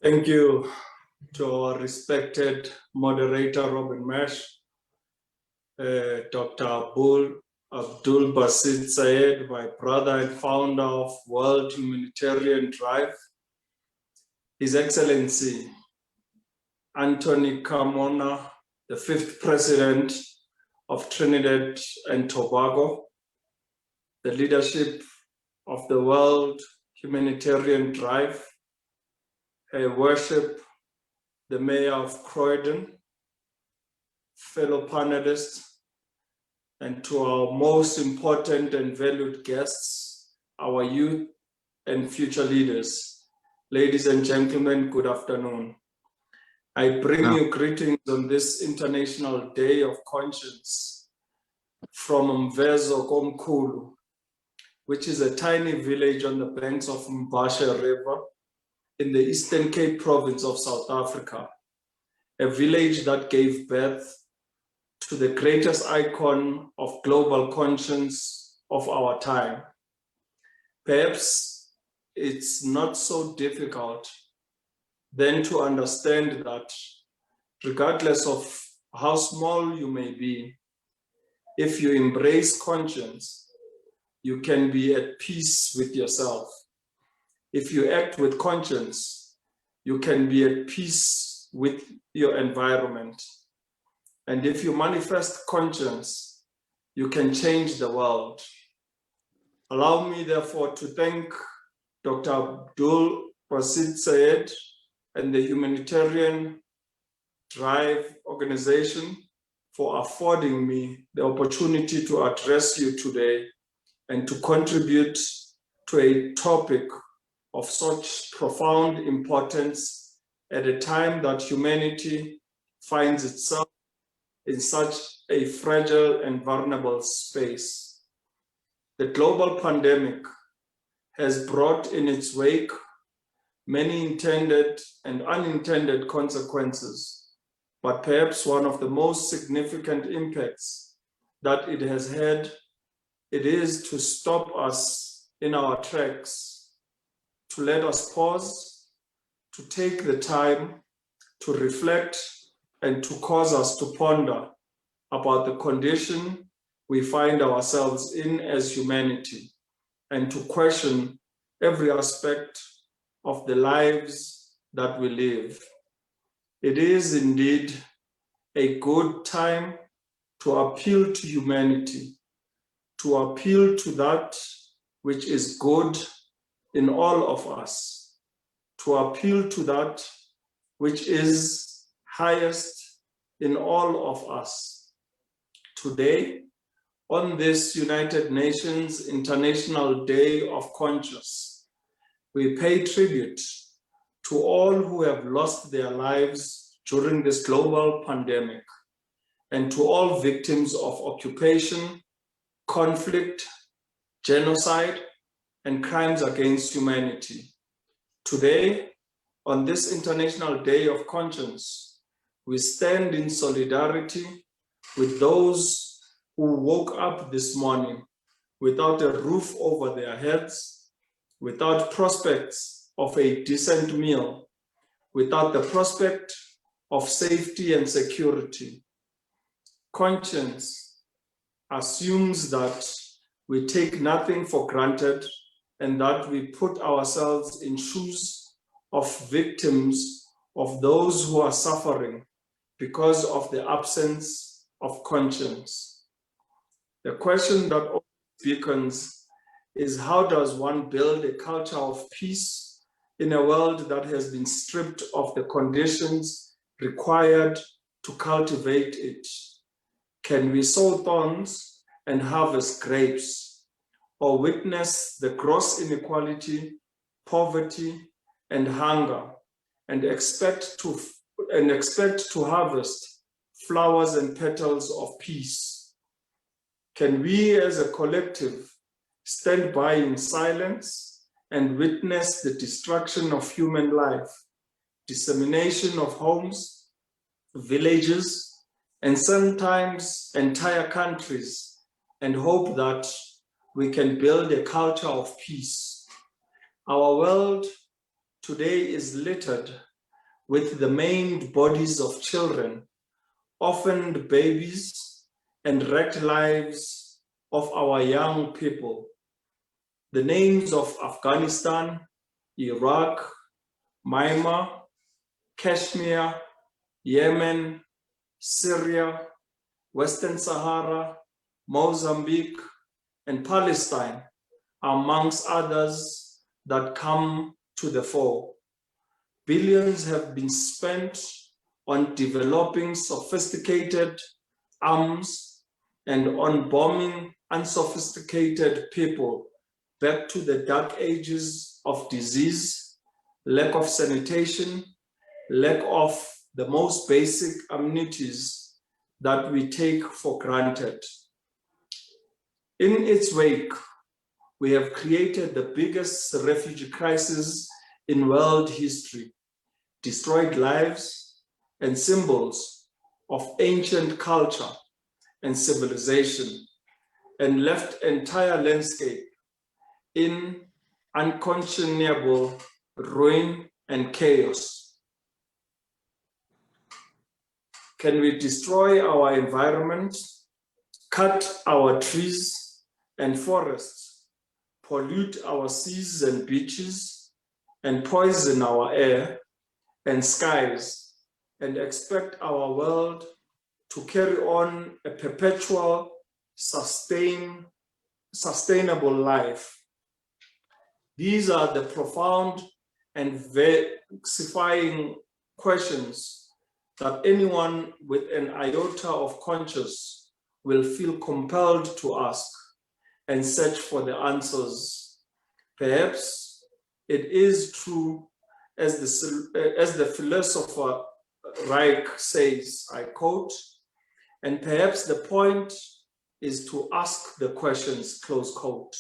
Thank you to our respected moderator, Robin Mesh, Dr. Abdul Basit Sayed, my brother and founder of World Humanitarian Drive, His Excellency Anthony Carmona, the 5th President of Trinidad and Tobago, the leadership of the World Humanitarian Drive, Her Worship, the Mayor of Croydon, fellow panelists, and to our most important and valued guests, our youth and future leaders. Ladies and gentlemen, good afternoon. I bring you greetings on this International Day of Conscience from Mvezo Komkhulu, which is a tiny village on the banks of Mbasha River in the Eastern Cape province of South Africa, a village that gave birth to the greatest icon of global conscience of our time. Perhaps it's not so difficult then to understand that regardless of how small you may be, if you embrace conscience, you can be at peace with yourself. If you act with conscience, you can be at peace with your environment. And if you manifest conscience, you can change the world. Allow me, therefore, to thank Dr. Abdul Basit Sayed and the Humanitarian Drive organization for affording me the opportunity to address you today and to contribute to a topic of such profound importance at a time that humanity finds itself in such a fragile and vulnerable space. The global pandemic has brought in its wake many intended and unintended consequences, but perhaps one of the most significant impacts that it has had, it is to stop us in our tracks, to let us pause, to take the time to reflect and to cause us to ponder about the condition we find ourselves in as humanity, and to question every aspect of the lives that we live. It is indeed a good time to appeal to humanity, to appeal to that which is good in all of us, to appeal to that which is highest in all of us. Today, on this United Nations International Day of Conscience, we pay tribute to all who have lost their lives during this global pandemic, and to all victims of occupation, conflict, genocide, and crimes against humanity. Today, on this International Day of Conscience, we stand in solidarity with those who woke up this morning without a roof over their heads, without prospects of a decent meal, without the prospect of safety and security. Conscience assumes that we take nothing for granted and that we put ourselves in shoes of victims, of those who are suffering because of the absence of conscience. The question that always beckons is, how does one build a culture of peace in a world that has been stripped of the conditions required to cultivate it? Can we sow thorns and harvest grapes, or witness the gross inequality, poverty, and hunger, and expect to harvest flowers and petals of peace? Can we as a collective stand by in silence and witness the destruction of human life, dissemination of homes, villages, and sometimes entire countries, and hope that we can build a culture of peace? Our world today is littered with the maimed bodies of children, orphaned babies, and wrecked lives of our young people. The names of Afghanistan, Iraq, Myanmar, Kashmir, Yemen, Syria, Western Sahara, Mozambique, and Palestine, amongst others that come to the fore. Billions have been spent on developing sophisticated arms and on bombing unsophisticated people back to the dark ages of disease, lack of sanitation, lack of the most basic amenities that we take for granted. In its wake, we have created the biggest refugee crisis in world history, destroyed lives and symbols of ancient culture and civilization, and left entire landscape in unconscionable ruin and chaos. Can we destroy our environment, cut our trees and forests, pollute our seas and beaches, and poison our air and skies, and expect our world to carry on a perpetual, sustainable life? These are the profound and vexifying questions that anyone with an iota of conscience will feel compelled to ask and search for the answers. Perhaps it is true, as the philosopher Reich says, I quote, and perhaps the point is to ask the questions, close quote.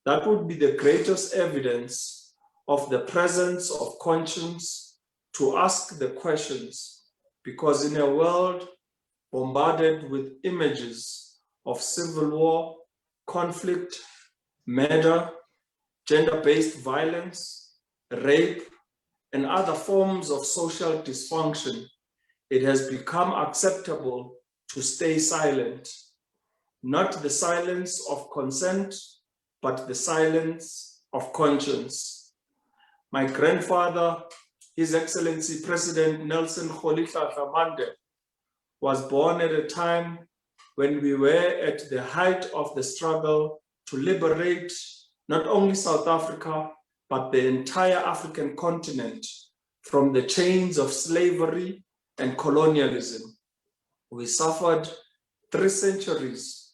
That would be the greatest evidence of the presence of conscience, to ask the questions, because in a world bombarded with images of civil war, conflict, murder, gender-based violence, rape, and other forms of social dysfunction, it has become acceptable to stay silent. Not the silence of consent, but the silence of conscience. My grandfather, His Excellency President Nelson Rolihlahla Mandela, was born at a time when we were at the height of the struggle to liberate not only South Africa, but the entire African continent from the chains of slavery and colonialism. We suffered 3 centuries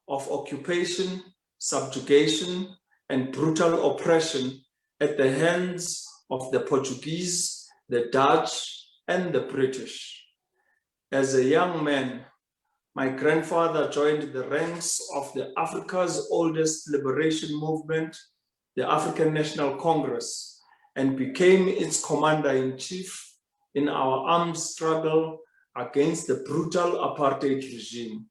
of occupation, subjugation, and brutal oppression at the hands of the Portuguese, the Dutch, and the British. As a young man, my grandfather joined the ranks of the Africa's oldest liberation movement, the African National Congress, and became its commander-in-chief in our armed struggle against the brutal apartheid regime.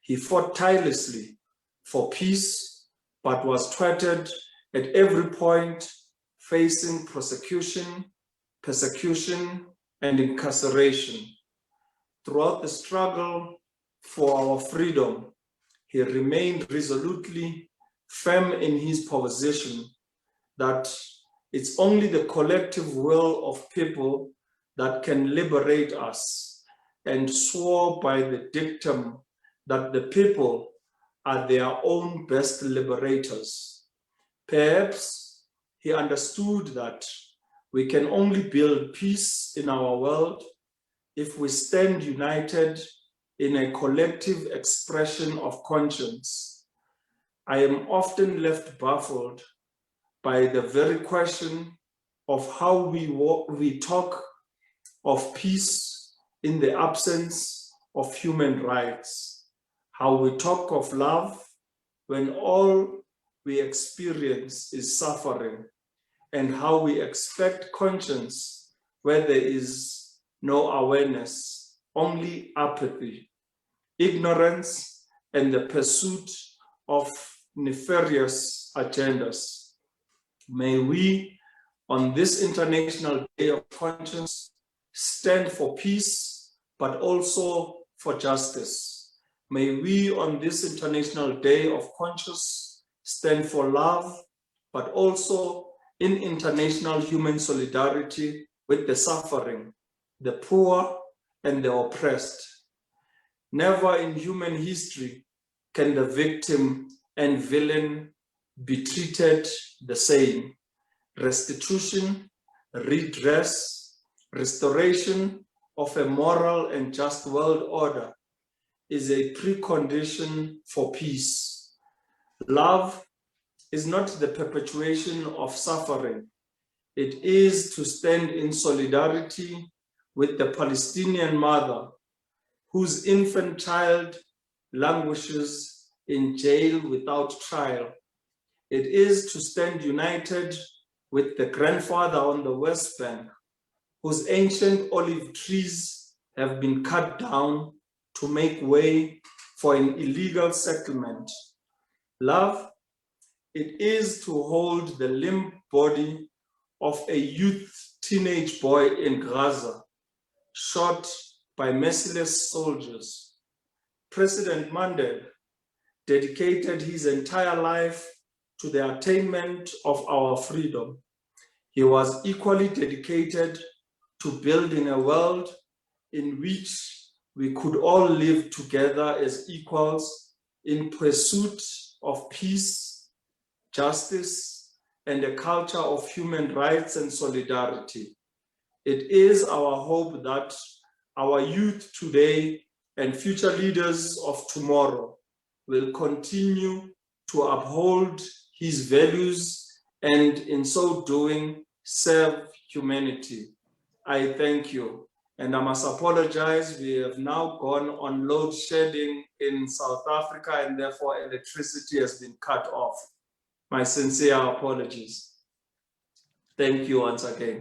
He fought tirelessly for peace, but was thwarted at every point, facing prosecution, persecution, and incarceration. Throughout the struggle for our freedom, he remained resolutely firm in his position that it's only the collective will of people that can liberate us, and swore by the dictum that the people are their own best liberators. Perhaps he understood that we can only build peace in our world if we stand united in a collective expression of conscience. I am often left baffled by the very question of how we talk of peace in the absence of human rights, how we talk of love when all we experience is suffering, and how we expect conscience where there is no awareness, only apathy, ignorance, and the pursuit of nefarious agendas. May we on this International Day of Conscience, stand for peace, but also for justice. May we on this International Day of Conscience stand for love, but also in international human solidarity with the suffering, the poor, and the oppressed. Never in human history can the victim and villain be treated the same. Restitution, redress, restoration of a moral and just world order is a precondition for peace. Love is not the perpetuation of suffering. It is to stand in solidarity with the Palestinian mother whose infant child languishes in jail without trial. It is to stand united with the grandfather on the West Bank, whose ancient olive trees have been cut down to make way for an illegal settlement. Love, it is to hold the limp body of a youth teenage boy in Gaza, shot by merciless soldiers. President Mandela dedicated his entire life to the attainment of our freedom. He was equally dedicated to building a world in which we could all live together as equals in pursuit of peace, justice, and a culture of human rights and solidarity. It is our hope that our youth today and future leaders of tomorrow will continue to uphold his values and in so doing serve humanity. I thank you. And I must apologize, we have now gone on load shedding in South Africa and therefore electricity has been cut off. My sincere apologies. Thank you once again.